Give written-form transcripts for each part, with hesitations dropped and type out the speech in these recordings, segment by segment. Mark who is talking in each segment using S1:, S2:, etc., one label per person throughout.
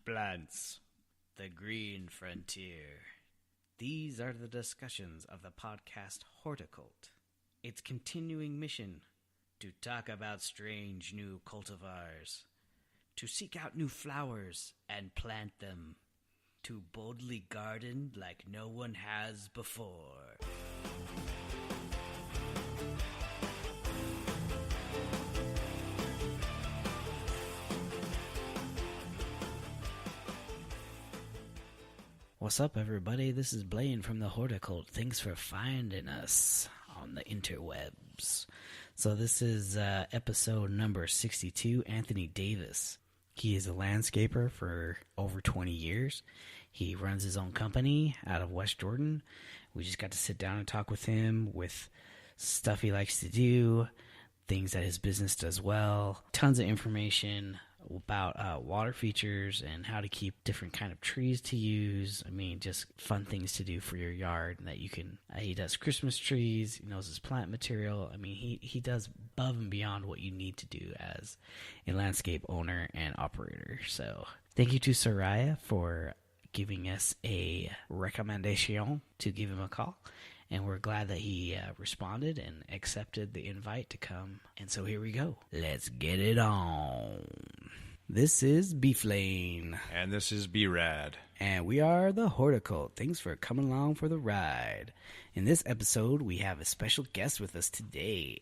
S1: plants, the green frontier. These are the discussions of the podcast Horticult. Its continuing mission to talk about strange new cultivars, to seek out new flowers and plant them, to boldly garden like no one has before. What's up, everybody? This is Blaine from the Horticult. Thanks for finding us on the interwebs. So this is episode number 62, Anthony Davis. He is a landscaper for over 20 years. He runs his own company out of West Jordan. We just got to sit down and talk with him with stuff he likes to do, things that his business does well, tons of information about water features and how to keep different kind of trees to use. I mean, just fun things to do for your yard that you can. He does Christmas trees. He knows his plant material. I mean, he does above and beyond what you need to do as a landscape owner and operator. So thank you to Soraya for giving us a recommendation to give him a call. And we're glad that he responded and accepted the invite to come. And so here we go. Let's get it on. This is Beef Lane.
S2: And this is B-Rad.
S1: And we are the Horticult. Thanks for coming along for the ride. In this episode, we have a special guest with us today.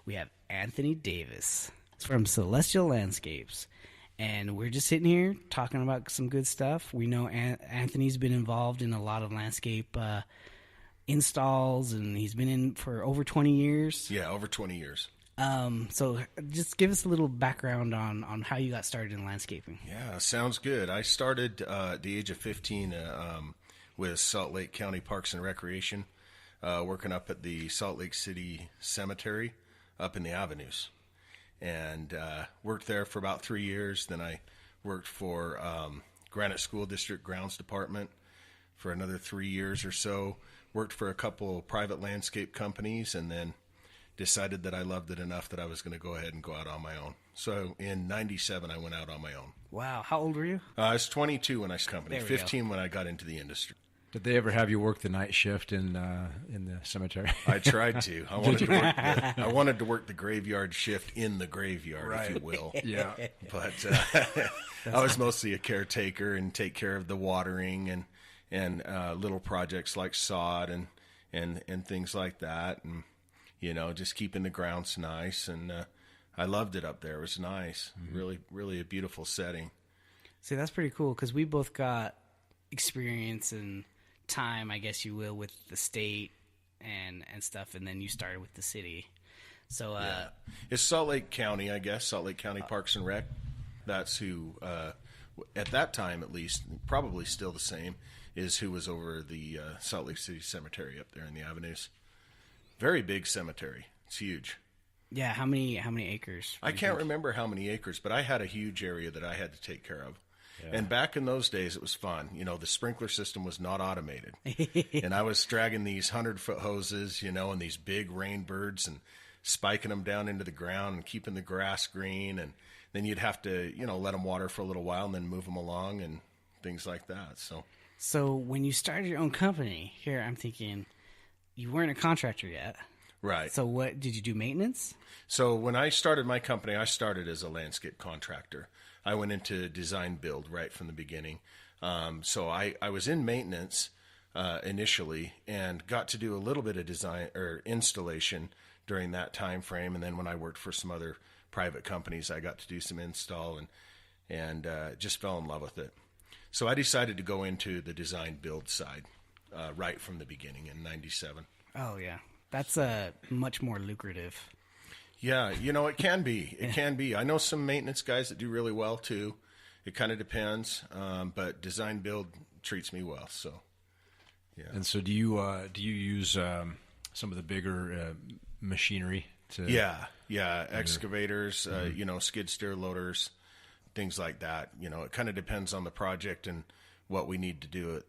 S1: We have Anthony Davis. It's from Celestial Landscapes. And we're just sitting here talking about some good stuff. We know Anthony's been involved in a lot of landscape installs, and he's been in for over 20 years.
S2: Yeah, over 20 years.
S1: So just give us a little background on how you got started in landscaping.
S2: Yeah, sounds good. I started at the age of 15 with Salt Lake County Parks and Recreation, working up at the Salt Lake City Cemetery up in the Avenues. And worked there for about 3 years. Then I worked for Granite School District Grounds Department for another 3 years or so. Worked for a couple private landscape companies, and then decided that I loved it enough that I was going to go ahead and go out on my own. So in 97, I went out on my own.
S1: Wow. How old were you?
S2: I was 22 when I started company, 15 when I got into the industry.
S3: Did they ever have you work the night shift in the cemetery?
S2: I tried to. I wanted to work the graveyard shift in the graveyard, right, if you will.
S3: Yeah.
S2: But I was mostly a caretaker and take care of the watering and little projects like sod and things like that, and just keeping the grounds nice. And I loved it up there. It was nice. Mm-hmm. Really a beautiful setting.
S1: See, that's pretty cool because we both got experience and time, I guess you will, with the state and stuff, and then you started with the city. So
S2: yeah. It's Salt Lake County, I guess. Salt Lake County Parks and Rec. That's who, at that time at least, probably still the same, is who was over the Salt Lake City Cemetery up there in the Avenues. Very big cemetery. It's huge.
S1: Yeah, how many acres?
S2: I can't remember how many acres, but I had a huge area that I had to take care of. Yeah. And back in those days, it was fun. The sprinkler system was not automated. And I was dragging these 100-foot hoses, and these big rainbirds and spiking them down into the ground and keeping the grass green. And then you'd have to, let them water for a little while and then move them along and things like that.
S1: So when you started your own company, here I'm thinking you weren't a contractor yet.
S2: Right.
S1: So what did you do, maintenance?
S2: So when I started my company, I started as a landscape contractor. I went into design build right from the beginning. So I was in maintenance initially and got to do a little bit of design or installation during that time frame. And then when I worked for some other private companies, I got to do some install and just fell in love with it. So I decided to go into the design build side right from the beginning in 97.
S1: Oh, yeah. That's much more lucrative.
S2: Yeah, it can be. It can be. I know some maintenance guys that do really well, too. It kind of depends, but design build treats me well, so, yeah.
S3: And so do you use some of the bigger machinery to...
S2: Yeah, excavators, skid steer loaders, things like that. It kind of depends on the project and what we need to do.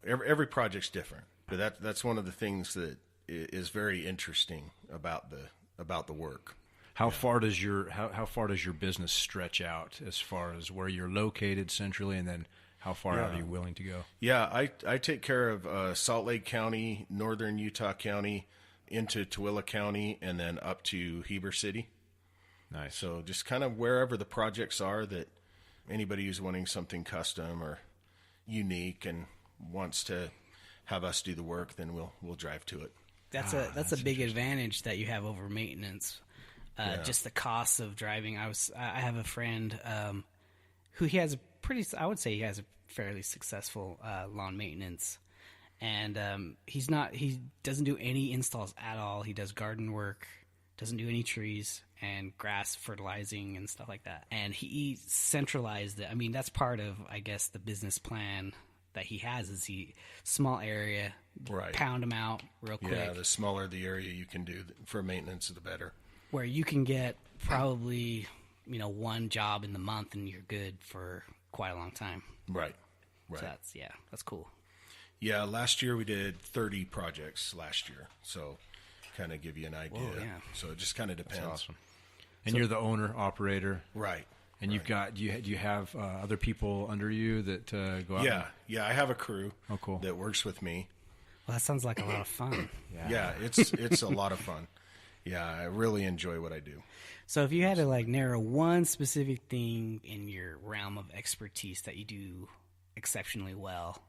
S2: Every project's different, but that's one of the things that is very interesting about the work.
S3: How far does your how far does your business stretch out as far as where you're located centrally, and then how far out are you willing to go?
S2: Yeah, I take care of Salt Lake County, northern Utah County, into Tooele County, and then up to Heber City.
S3: Nice.
S2: So just kind of wherever the projects are that anybody who's wanting something custom or unique and wants to have us do the work, then we'll drive to it.
S1: That's a big advantage that you have over maintenance. Just the cost of driving. I have a friend who he has I would say he has a fairly successful lawn maintenance, and he doesn't do any installs at all. He does garden work, doesn't do any trees and grass fertilizing and stuff like that. And he centralized it. I mean, that's part of, I guess, the business plan that he has is small area,
S2: right,
S1: pound them out real quick.
S2: Yeah, the smaller the area you can do for maintenance, the better.
S1: Where you can get probably, one job in the month and you're good for quite a long time.
S2: Right.
S1: So that's cool.
S2: Yeah, last year we did 30 projects last year. So kind of give you an idea.
S1: Whoa, yeah.
S2: So it just kind of depends.
S3: That's awesome. And you're the owner, operator.
S2: Right.
S3: And you've got, do you have other people under you that go out?
S2: Yeah, I have a crew
S3: cool.
S2: that works with me.
S1: Well, that sounds like a lot of fun.
S2: Yeah, it's a lot of fun. Yeah, I really enjoy what I do.
S1: So if you had to narrow one specific thing in your realm of expertise that you do exceptionally well,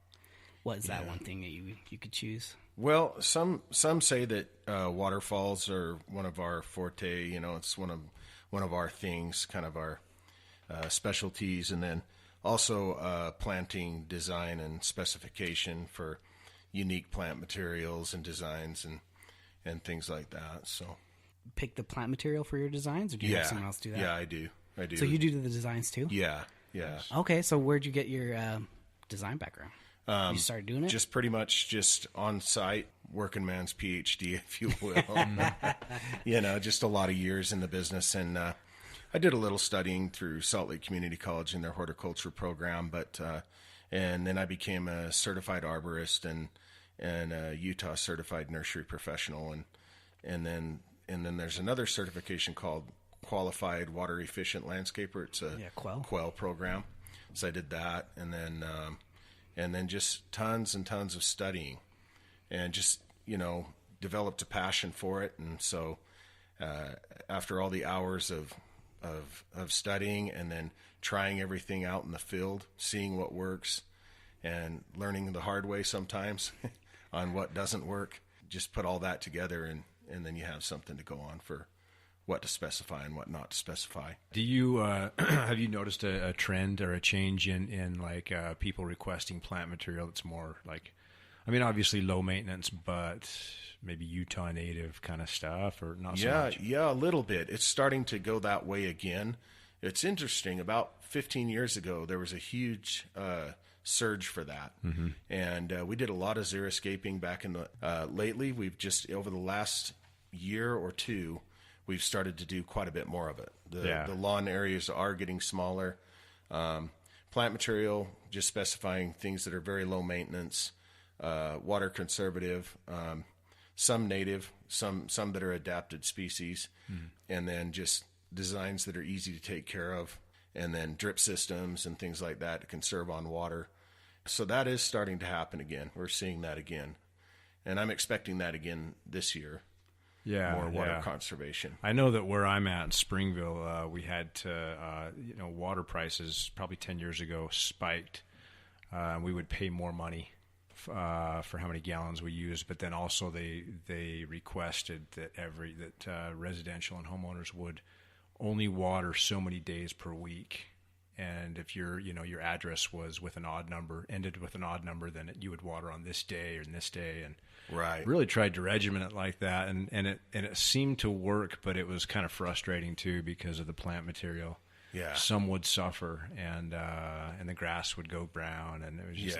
S1: what is that one thing that you could choose?
S2: Well, some say that waterfalls are one of our forte. It's one of our things, kind of our specialties, and then also planting design and specification for unique plant materials and designs and things like that. So,
S1: pick the plant material for your designs, or do you have someone else do that?
S2: Yeah, I do.
S1: So you do the designs too?
S2: Yeah.
S1: Okay, so where'd you get your design background? You started doing it?
S2: Just pretty much just on site, working man's PhD, if you will. Just a lot of years in the business. And I did a little studying through Salt Lake Community College in their horticulture program, and then I became a certified arborist and a Utah certified nursery professional. And then there's another certification called Qualified Water Efficient Landscaper. It's a Quell program. So I did that, and then just tons and tons of studying, and just developed a passion for it. And so after all the hours of studying and then trying everything out in the field, seeing what works, and learning the hard way sometimes on what doesn't work, just put all that together, and then you have something to go on for what to specify and what not to specify.
S3: Do you have you noticed a trend or a change in people requesting plant material that's more obviously low maintenance, but maybe Utah native kind of stuff, or not so much?
S2: Yeah, a little bit. It's starting to go that way again. It's interesting. About 15 years ago, there was a huge surge for that. Mm-hmm. And we did a lot of xeriscaping back in the lately. We've just, over the last year or two, we've started to do quite a bit more of it. The lawn areas are getting smaller. Plant material, just specifying things that are very low maintenance, water conservative, some native, some that are adapted species, and then just designs that are easy to take care of, and then drip systems and things like that to conserve on water. So that is starting to happen again. We're seeing that again. And I'm expecting that again this year. More water conservation.
S3: I know that where I'm at in Springville, we had to, water prices probably 10 years ago spiked. We would pay more money for how many gallons we used, but then also they requested that residential and homeowners would only water so many days per week. And if your address was with an odd number, ended with an odd number, then you would water on this day or this day. And really tried to regiment it like that, and it seemed to work, but it was kind of frustrating too because of the plant material. Yeah, some would suffer, and the grass would go brown, and it was just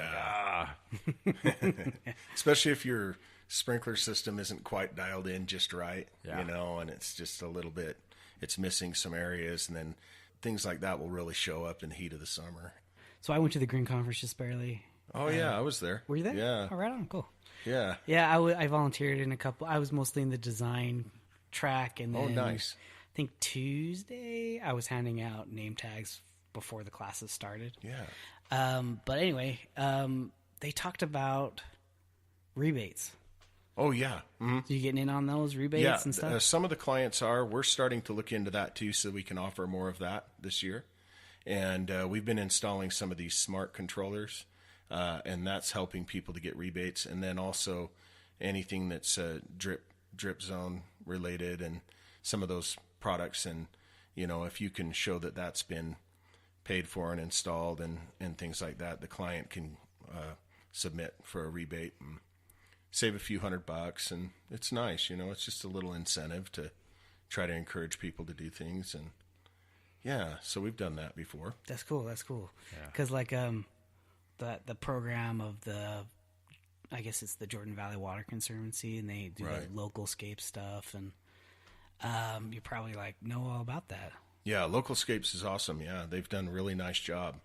S2: especially if your sprinkler system isn't quite dialed in just right, and it's just a little bit, it's missing some areas, and then things like that will really show up in the heat of the summer.
S1: So I went to the Green Conference just barely.
S2: Oh, I was there.
S1: Were you there?
S2: Yeah.
S1: Oh, right on. Cool.
S2: Yeah.
S1: Yeah, I volunteered in a couple. I was mostly in the design track, and then
S2: nice.
S1: think Tuesday, I was handing out name tags before the classes started.
S2: Yeah.
S1: But anyway, they talked about rebates.
S2: Oh, yeah. Mm-hmm.
S1: So you getting in on those rebates and stuff?
S2: Some of the clients are. We're starting to look into that too, so we can offer more of that this year. And we've been installing some of these smart controllers, and that's helping people to get rebates. And then also anything that's drip zone related and some of those products. And, if you can show that that's been paid for and installed and things like that, the client can submit for a rebate and save a few $100, and it's nice, it's just a little incentive to try to encourage people to do things. And yeah, so we've done that before.
S1: That's cool. Because the program of I guess it's the Jordan Valley Water Conservancy, and they do
S2: Right.
S1: the local scape stuff, and you probably know all about that.
S2: Yeah, Localscapes is awesome. Yeah, they've done a really nice job.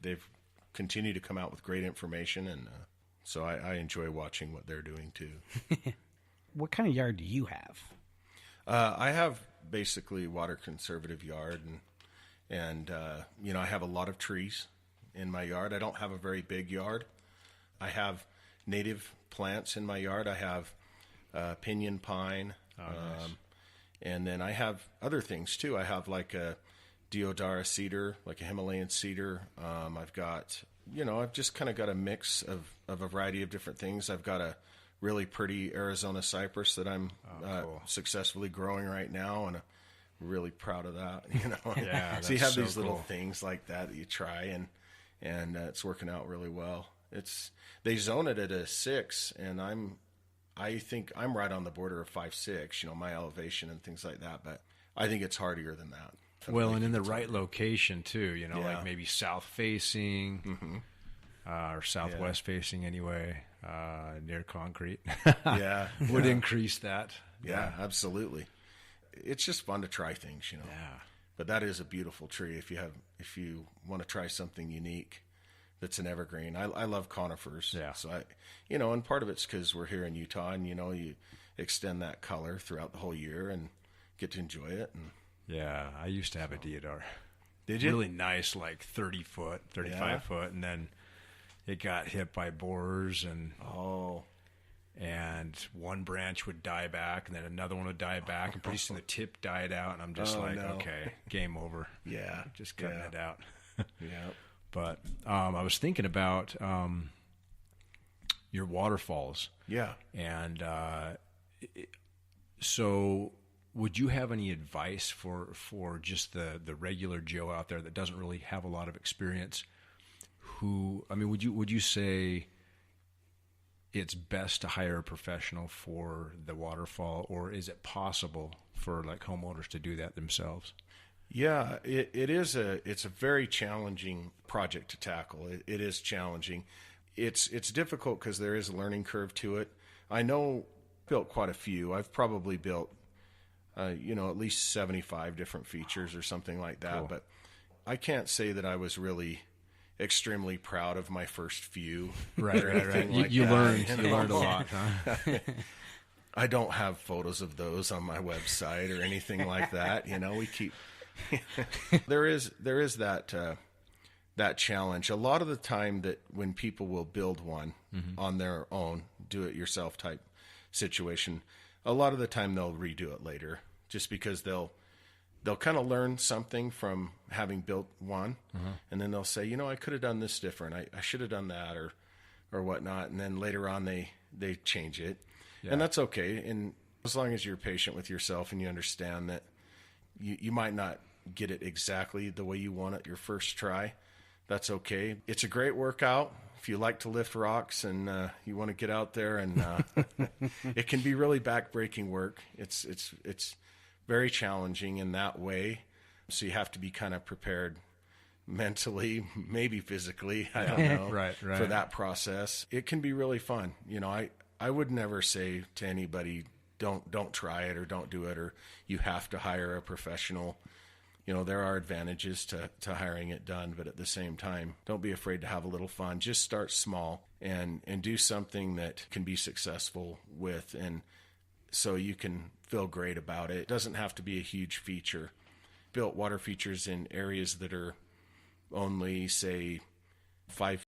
S2: They've continued to come out with great information, and so I enjoy watching what they're doing too.
S1: What kind of yard do you have?
S2: I have basically water conservative yard, and I have a lot of trees in my yard. I don't have a very big yard. I have native plants in my yard. I have pinyon pine,
S3: nice.
S2: and then I have other things too. I have like a deodara cedar, like a Himalayan cedar. I've got, I've just kind of got a mix of a variety of different things. I've got a really pretty Arizona cypress that I'm
S3: cool.
S2: successfully growing right now, and I'm really proud of that.
S3: Yeah,
S2: so you have
S3: that's
S2: these
S3: so
S2: little
S3: cool.
S2: things like that you try, and it's working out really well. They zone it at a 6, and I think I'm right on the border of 5.6, my elevation and things like that, but I think it's hardier than that.
S3: Well, and in the right location too,
S2: Yeah.
S3: like maybe south facing or southwest facing anyway, near concrete.
S2: Yeah.
S3: Would increase that.
S2: Yeah, absolutely. It's just fun to try things,
S3: Yeah.
S2: But that is a beautiful tree if you want to try something unique that's an evergreen. I love conifers.
S3: Yeah.
S2: So and part of it's because we're here in Utah, and you extend that color throughout the whole year and get to enjoy it. And
S3: Yeah, I used to have a deodar.
S2: Did you?
S3: Really nice, like 30 foot, 35
S2: Yeah.
S3: foot, and then it got hit by borers, and one branch would die back, and then another one would die back, and pretty soon the tip died out, and I'm just okay, game over.
S2: Yeah.
S3: Just cutting it out.
S2: Yeah.
S3: But I was thinking about your waterfalls.
S2: Yeah.
S3: And so would you have any advice for just the regular Joe out there that doesn't really have a lot of experience? Would you say it's best to hire a professional for the waterfall, or is it possible for homeowners to do that themselves?
S2: Yeah, it's a very challenging project to tackle. It is challenging. It's difficult because there is a learning curve to it. I know I've built quite a few. I've probably built, at least 75 different features or something like that.
S3: Cool.
S2: But I can't say that I was really extremely proud of my first few.
S3: Right.
S2: Like
S3: you
S2: that,
S3: learned a lot, huh?
S2: I don't have photos of those on my website or anything like that. We keep there is that challenge. A lot of the time that when people will build one on their own, do it yourself type situation, a lot of the time they'll redo it later just because they'll kind of learn something from having built one, and then they'll say, I could have done this different. I should have done that or whatnot. And then later on they change it. Yeah. And that's okay. And as long as you're patient with yourself and you understand that you might not get it exactly the way you want it your first try, that's okay. It's a great workout. If you like to lift rocks and you want to get out there, and it can be really back-breaking work. It's very challenging in that way. So you have to be kind of prepared mentally, maybe physically, I don't know,
S3: right.
S2: for that process. It can be really fun. I would never say to anybody, don't try it or don't do it, or you have to hire a professional. There are advantages to hiring it done, but at the same time, don't be afraid to have a little fun. Just start small and do something that can be successful with. And so you can feel great about it. It doesn't have to be a huge feature. Built water features in areas that are only, say, 5